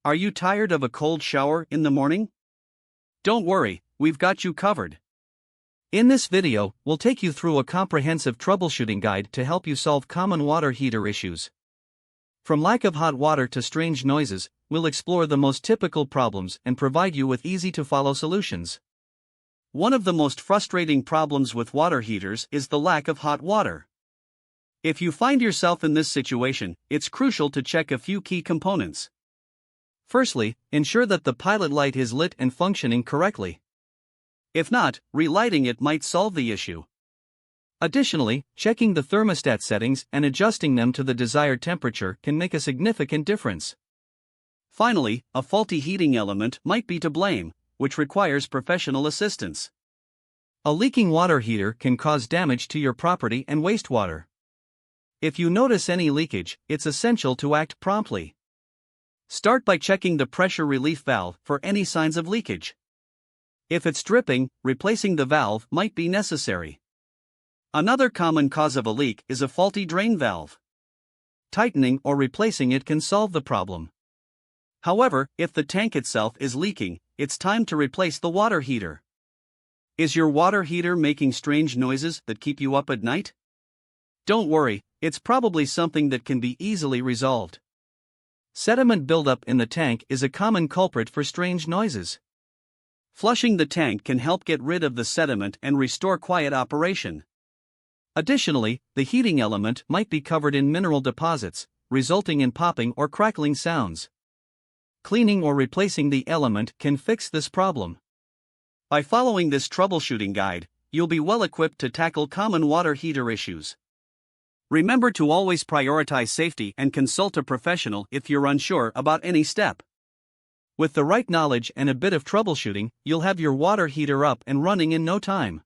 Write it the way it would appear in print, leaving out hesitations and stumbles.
Are you tired of a cold shower in the morning? Don't worry, we've got you covered. In this video, we'll take you through a comprehensive troubleshooting guide to help you solve common water heater issues. From lack of hot water to strange noises, we'll explore the most typical problems and provide you with easy-to-follow solutions. One of the most frustrating problems with water heaters is the lack of hot water. If you find yourself in this situation, it's crucial to check a few key components. Firstly, ensure that the pilot light is lit and functioning correctly. If not, relighting it might solve the issue. Additionally, checking the thermostat settings and adjusting them to the desired temperature can make a significant difference. Finally, a faulty heating element might be to blame, which requires professional assistance. A leaking water heater can cause damage to your property and wastewater. If you notice any leakage, it's essential to act promptly. Start by checking the pressure relief valve for any signs of leakage. If it's dripping, replacing the valve might be necessary. Another common cause of a leak is a faulty drain valve. Tightening or replacing it can solve the problem. However, if the tank itself is leaking, it's time to replace the water heater. Is your water heater making strange noises that keep you up at night? Don't worry, it's probably something that can be easily resolved. Sediment buildup in the tank is a common culprit for strange noises. Flushing the tank can help get rid of the sediment and restore quiet operation. Additionally, the heating element might be covered in mineral deposits, resulting in popping or crackling sounds. Cleaning or replacing the element can fix this problem. By following this troubleshooting guide, you'll be well equipped to tackle common water heater issues. Remember to always prioritize safety and consult a professional if you're unsure about any step. With the right knowledge and a bit of troubleshooting, you'll have your water heater up and running in no time.